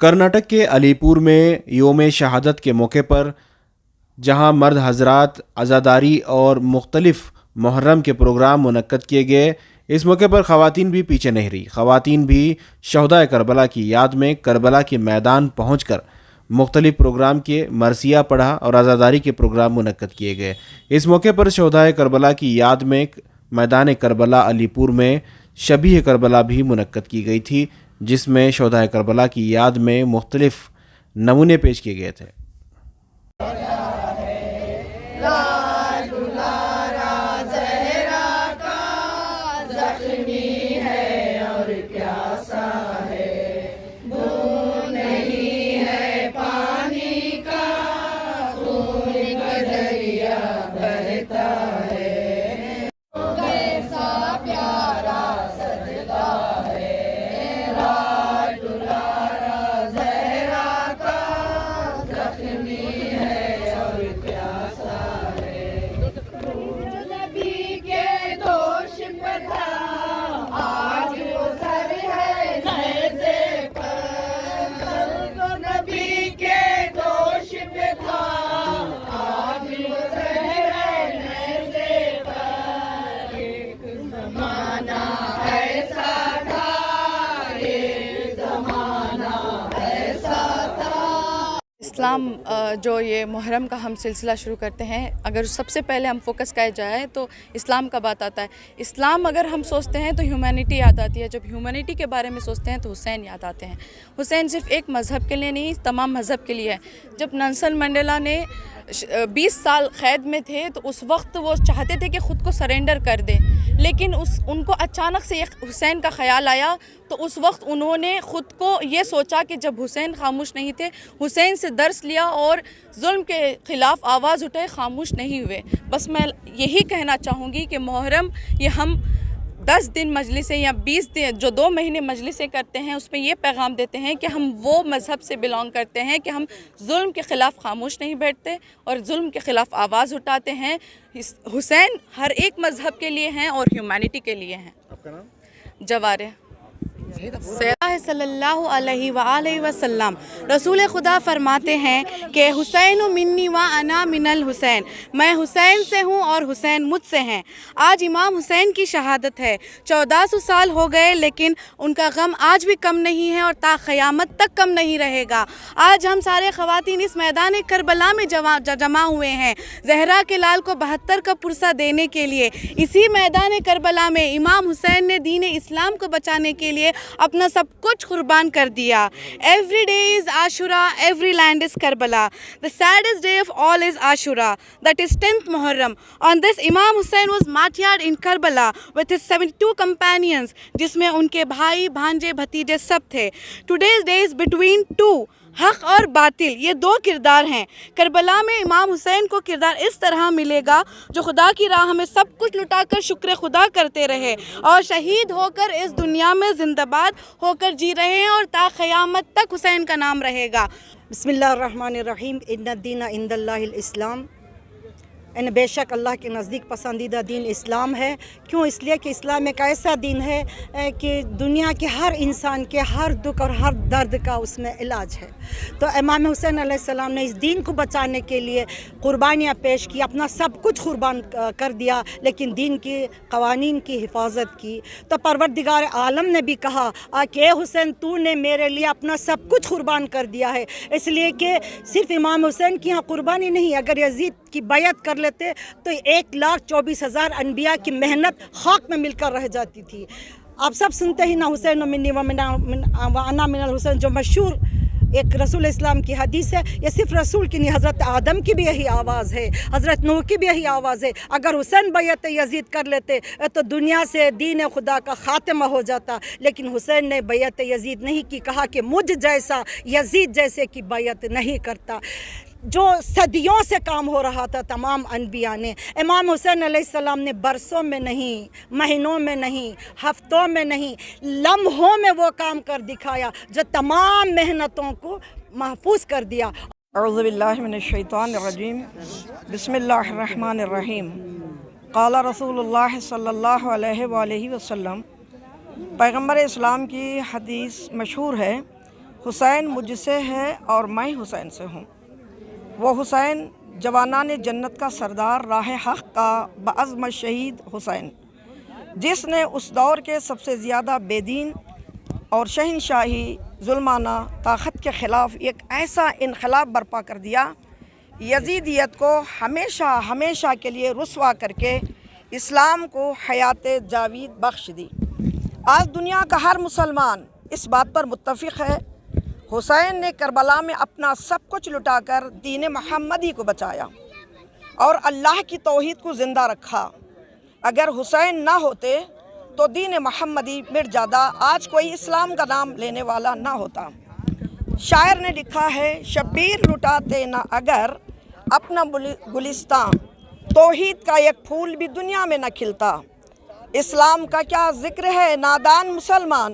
कर्नाटक के अलीपुर में योम शहादत के मौके पर जहां मर्द हजरात अज़ादारी और मुख्तलिफ मुहर्रम के प्रोग्राम मुनक्कद किए गए, इस मौके पर ख़वातीन भी पीछे नहीं रही। ख़वातीन भी शहदाए करबला की याद में करबला के मैदान पहुंचकर मुख्तलिफ प्रोग्राम के मरसिया पढ़ा और अज़ादारी के प्रोग्राम मुनक्कद किए गए। इस मौके पर शहदाए करबला की याद में मैदान करबला अलीपुर में शबीह करबला भी मुनक्कद की गई थी, जिसमें शहदाए करबला की याद में मुख्तलिफ नमूने पेश किए गए थे। इस्लाम जो ये मुहर्रम का हम सिलसिला शुरू करते हैं, अगर सबसे पहले हम फोकस किया जाए तो इस्लाम का बात आता है। इस्लाम अगर हम सोचते हैं तो ह्यूमैनिटी याद आती है। जब ह्यूमैनिटी के बारे में सोचते हैं तो हुसैन याद आते हैं। हुसैन सिर्फ एक मज़हब के लिए नहीं, तमाम मज़हब के लिए है। जब नेल्सन मंडेला ने 20 साल क़ैद में थे तो उस वक्त वो चाहते थे कि ख़ुद को सरेंडर कर दें, लेकिन उनको अचानक से एक हुसैन का ख़याल आया। तो उस वक्त उन्होंने ख़ुद को ये सोचा कि जब हुसैन खामोश नहीं थे, हुसैन से दर्स लिया और जुल्म के ख़िलाफ़ आवाज़ उठाए, खामोश नहीं हुए। बस मैं यही कहना चाहूँगी कि मुहर्रम ये हम 10 दिन मजलिसें या 20 दिन जो 2 महीने मजलिसें करते हैं, उसमें ये पैगाम देते हैं कि हम वो मज़हब से बिलोंग करते हैं कि हम जुल्म के ख़िलाफ़ खामोश नहीं बैठते और जुल्म के ख़िलाफ़ आवाज़ उठाते हैं। हुसैन हर एक मज़हब के लिए हैं और ह्यूमैनिटी के लिए हैं। आपका नाम? जवारे। सल्लल्लाहु अलैहि वसल्लम रसूल खुदा फरमाते हैं कि हुसैन मिन्नी व अना मिनल हुसैन, मैं हुसैन से हूँ और हुसैन मुझसे हैं। आज इमाम हुसैन की शहादत है। 1400 साल हो गए लेकिन उनका गम आज भी कम नहीं है और ता क़यामत तक कम नहीं रहेगा। आज हम सारे ख़वातीन इस मैदान करबला में जमा हुए हैं ज़हरा के लाल को 72 का पुरसा देने के लिए। इसी मैदान करबला में इमाम हुसैन ने दीन इस्लाम को बचाने के लिए अपना सब कुछ कुर्बान कर दिया। Every day is Ashura, every land is Karbala. The saddest day of all is Ashura, that is 10th Muharram. On this, Imam Hussain was martyred in Karbala with his 72 companions, जिसमें उनके भाई, भांजे, भतीजे सब थे। Today's day is between two, हक़ और बातिल, ये 2 किरदार हैं। करबला में इमाम हुसैन को किरदार इस तरह मिलेगा जो खुदा की राह में सब कुछ लुटाकर शुक्र खुदा करते रहे और शहीद होकर इस दुनिया में जिंदाबाद होकर जी रहे हैं और ता क़यामत तक हुसैन का नाम रहेगा। बिस्मिल्लाहिर्रहमानिर्रहीम। इन्ना दीना इंदल्लाहिल इस्लाम। बेशक अल्लाह के नज़दीक पसंदीदा दीन इस्लाम है। क्यों? इसलिए कि इस्लाम एक ऐसा दीन है कि दुनिया के हर इंसान के हर दुख और हर दर्द का उसमें इलाज है। तो इमाम हुसैन अलैहिस्सलाम ने इस दीन को बचाने के लिए कुर्बानियाँ पेश की, अपना सब कुछ कुर्बान कर दिया, लेकिन दीन की कवानीन की हिफाजत की। तो परवरदिगार आलम ने भी कहा कि ए हुसैन, तूने मेरे लिए अपना सब कुछ कुर्बान कर दिया है। इसलिए कि सिर्फ इमाम हुसैन की यहाँ कुर्बानी नहीं, अगर यजीद की बैत कर लेते तो 1,24,000 अनबिया की मेहनत खाक में मिलकर रह जाती थी। आप सब सुनते ही ना, हुसैन मिन्नी व अना मिनल हुसैन, जो मशहूर एक रसूल इस्लाम की हदीस है। ये सिर्फ रसूल की नहीं, हज़रत आदम की भी यही आवाज़ है, हज़रत नूह की भी यही आवाज़ है। अगर हुसैन बैत यजीद कर लेते तो दुनिया से दीन खुदा का ख़ात्मा हो जाता, लेकिन हुसैन ने बैत यजीद नहीं की। कहा कि मुझ जैसा यजीद जैसे की बैत नहीं करता। जो सदियों से काम हो रहा था तमाम अनबिया ने, इमाम हुसैन अलैहिस्सलाम ने बरसों में नहीं, महीनों में नहीं, हफ्तों में नहीं, लम्हों में वो काम कर दिखाया जो तमाम मेहनतों को महफूज कर दिया। औज़ु बिल्लाहि मिनश शैतानिर रजीम। बिस्मिल्लाहिर रहमानिर रहीम। क़ाला रसूलुल्लाह सल्लल्लाहु अलैहि वसल्लम, पैगम्बर इस्लाम की हदीस मशहूर है, حسین مجھ سے ہے اور میں حسین سے ہوں۔ وہ حسین جوانان جنت کا سردار، راہ حق کا بعزم شہید حسین، جس نے اس دور کے سب سے زیادہ بے دین اور شہنشاہی ظلمانہ طاقت کے خلاف ایک ایسا انقلاب برپا کر دیا، یزیدیت کو ہمیشہ ہمیشہ کے لیے رسوا کر کے اسلام کو حیات جاوید بخش دی۔ آج دنیا کا ہر مسلمان اس بات پر متفق ہے، حسین نے کربلا میں اپنا سب کچھ لٹا کر دین محمدی کو بچایا اور اللہ کی توحید کو زندہ رکھا۔ اگر حسین نہ ہوتے تو دین محمدی مٹ جاتا، آج کوئی اسلام کا نام لینے والا نہ ہوتا۔ شاعر نے لکھا ہے، شبیر لٹاتے نہ اگر اپنا گلستان، توحید کا ایک پھول بھی دنیا میں نہ کھلتا۔ اسلام کا کیا ذکر ہے نادان مسلمان،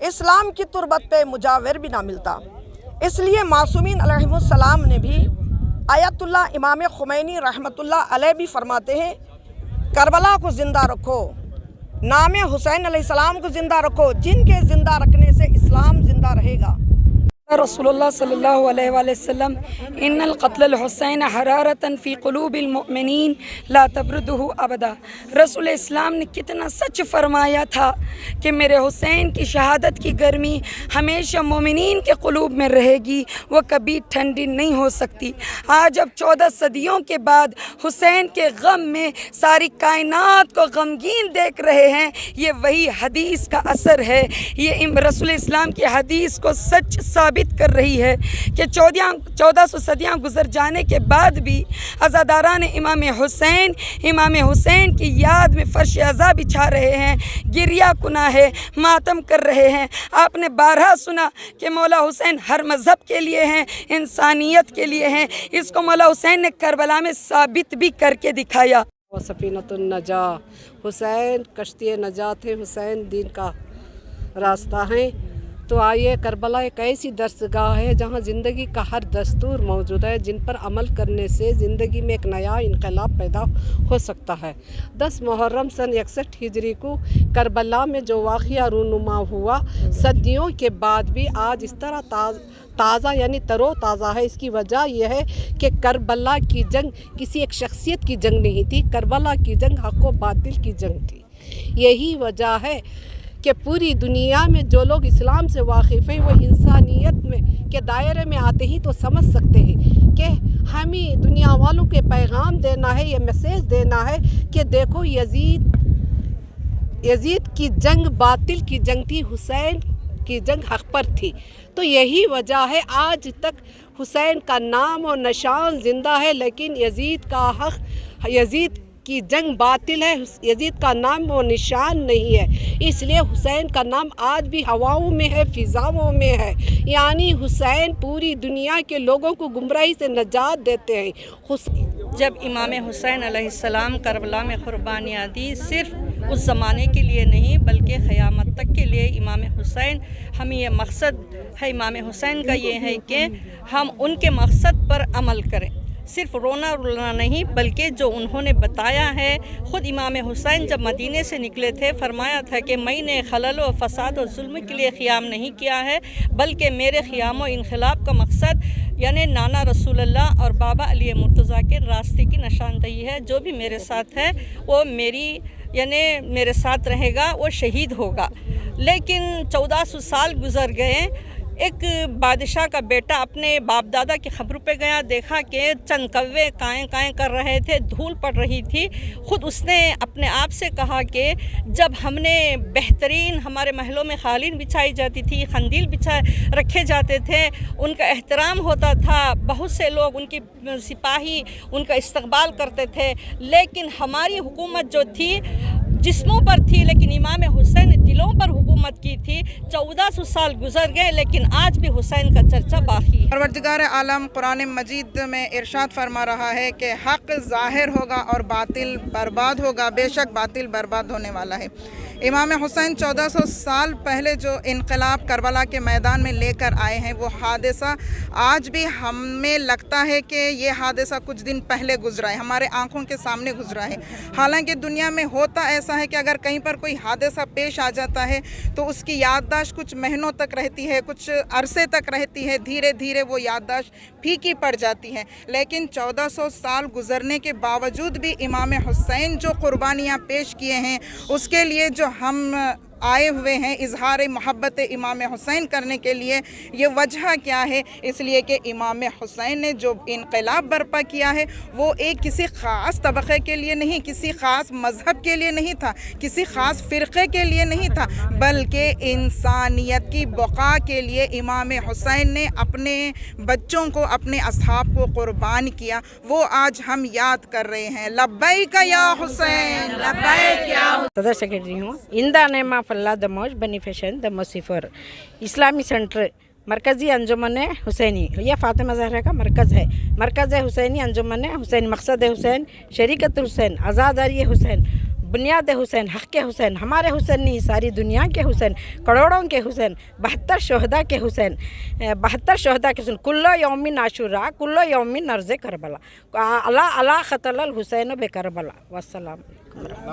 اسلام کی تربت پہ مجاور بھی نہ ملتا۔ اس لیے معصومین علیہم السلام نے بھی، آیت اللہ امام خمینی رحمۃ اللہ علیہ بھی فرماتے ہیں، کربلا کو زندہ رکھو، نام حسین علیہ السلام کو زندہ رکھو، جن کے زندہ رکھنے سے اسلام زندہ رہے گا۔ رسول اللہ صلی اللہ علیہ وآلہ وسلم ان القتل الحسین حرارتا فی قلوب المؤمنین لا تبردہ ابدا۔ رسول اسلام نے کتنا سچ فرمایا تھا کہ میرے حسین کی شہادت کی گرمی ہمیشہ مومنین کے قلوب میں رہے گی، وہ کبھی ٹھنڈی نہیں ہو سکتی۔ آج اب 14 صدیوں کے بعد حسین کے غم میں ساری کائنات کو غمگین دیکھ رہے ہیں، یہ وہی حدیث کا اثر ہے، یہ رسول اسلام کی حدیث کو سچ ثابت کر رہی ہے کہ 1400 صدیاں گزر جانے کے بعد بھی عزاداران امام حسین کی یاد میں فرش عزا بچھا رہے ہیں، گریہ کنا ہے، ماتم کر رہے ہیں۔ آپ نے بارہا سنا کہ مولا حسین ہر مذہب کے لیے ہیں، انسانیت کے لیے ہیں، اس کو مولا حسین نے کربلا میں ثابت بھی کر کے دکھایا۔ سفینۃ النجاہ، حسین کشتی نجات ہے، حسین دین کا راستہ ہے۔ تو آئیے، کربلا ایک ایسی درسگاہ ہے جہاں زندگی کا ہر دستور موجود ہے، جن پر عمل کرنے سے زندگی میں ایک نیا انقلاب پیدا ہو سکتا ہے۔ 10 محرم سن 61 ہجری کو کربلا میں جو واقعہ رونما ہوا، صدیوں کے بعد بھی آج اس طرح تازہ یعنی ترو تازہ ہے۔ اس کی وجہ یہ ہے کہ کربلا کی جنگ کسی ایک شخصیت کی جنگ نہیں تھی، کربلا کی جنگ حق و باطل کی جنگ تھی۔ یہی وجہ ہے کہ پوری دنیا میں جو لوگ اسلام سے واقف ہیں، وہ انسانیت میں کے دائرے میں آتے ہی تو سمجھ سکتے ہیں کہ ہمیں دنیا والوں کے پیغام دینا ہے، یہ میسیج دینا ہے کہ دیکھو، یزید کی جنگ باطل کی جنگ تھی، حسین کی جنگ حق پر تھی۔ تو یہی وجہ ہے آج تک حسین کا نام و نشان زندہ ہے، لیکن یزید کا حق، یزید کی جنگ باطل ہے، یزید کا نام و نشان نہیں ہے۔ اس لیے حسین کا نام آج بھی ہواؤں میں ہے، فضاؤں میں ہے، یعنی حسین پوری دنیا کے لوگوں کو گمراہی سے نجات دیتے ہیں۔ جب امام حسین علیہ السلام کربلا میں قربانیاں دی، صرف اس زمانے کے لیے نہیں بلکہ قیامت تک کے لیے امام حسین، ہمیں یہ مقصد ہے امام حسین کا یہ ہے کہ ہم ان کے مقصد پر عمل کریں، صرف رونا رولنا نہیں بلکہ جو انہوں نے بتایا ہے۔ خود امام حسین جب مدینے سے نکلے تھے فرمایا تھا کہ میں نے خلل و فساد و ظلم کے لیے قیام نہیں کیا ہے، بلکہ میرے قیام و انقلاب کا مقصد یعنی نانا رسول اللہ اور بابا علی مرتضیٰ کے راستے کی نشاندہی ہے۔ جو بھی میرے ساتھ ہے وہ میرے ساتھ رہے گا، وہ شہید ہوگا۔ لیکن 1400 سال گزر گئے، ایک بادشاہ کا بیٹا اپنے باپ دادا کی خبروں پہ گیا، دیکھا کہ چند کوے کائیں کائیں کر رہے تھے، دھول پڑ رہی تھی۔ خود اس نے اپنے آپ سے کہا کہ جب ہم نے بہترین ہمارے محلوں میں قالین بچھائی جاتی تھی، قندیل رکھے جاتے تھے، ان کا احترام ہوتا تھا، بہت سے لوگ ان کی سپاہی ان کا استقبال کرتے تھے، لیکن ہماری حکومت جو تھی جسموں پر تھی، لیکن امام حسین نے دلوں پر حکومت کی تھی۔ 1400 سال گزر گئے لیکن آج بھی حسین کا چرچا باقی ہے۔ پروردگار عالم قرآن مجید میں ارشاد فرما رہا ہے کہ حق ظاہر ہوگا اور باطل برباد ہوگا، بے شک باطل برباد ہونے والا ہے۔ इमाम हुसैन 1400 साल पहले जो इनकलाब करबला के मैदान में लेकर आए हैं, वो हादसा आज भी हमें लगता है कि ये हादसा कुछ दिन पहले गुजरा है, हमारे आंखों के सामने गुजरा है। हालांकि दुनिया में होता ऐसा है कि अगर कहीं पर कोई हादसा पेश आ जाता है तो उसकी याददाश्त कुछ महीनों तक रहती है, कुछ अरसे तक रहती है, धीरे धीरे वो याददाश्त फीकी पड़ जाती है। लेकिन 1400 साल गुजरने के बावजूद भी इमाम हुसैन जो कुर्बानियाँ पेश किए हैं, उसके लिए जो हम आए हुए हैं इजहार मोहब्बत इमाम हुसैन करने के लिए, ये वजह क्या है? इसलिए कि इमाम हुसैन ने जो इनकलाब बर्पा किया है वो एक किसी ख़ास तबक़े के लिए नहीं, किसी ख़ास मज़हब के लिए नहीं था, किसी ख़ास फ़िरक़े के लिए नहीं था, बल्कि इंसानियत की बक़ा के लिए इमाम हुसैन ने अपने बच्चों को, अपने असहाब को क़ुरबान किया। वो आज हम याद कर रहे हैं। लब्बैक या हुसैन, लब्बैक या सदर सेक्रेटरी हूँ। इंदा नेमा फल्ला दमोश बेनिफिशन द मुसिफर इस्लामी सेंटर मरकज़ी अंजुमन हुसैनी, यह फ़ातिमा ज़हरा का मरकज़ है। मरकज़ हुसैनी अंजुमन हुसैन, मकसद हुसैन, शरीकत हुसैन, आज़ादारी हुसैन, बुनियाद हुसैन, हक़ हुसैन, हमारे हुसैन नहीं सारी दुनिया के हुसैन, करोड़ों के हुसैन, 72 शहदा के हुसैन, 72 शहदा के हुसैन, कुल्लो यौमिन आशुरा, कुल्लो यौमिन अर्ज़ करबला, अला अला ख़तल हुसैन बे करबला। वस्सलाम।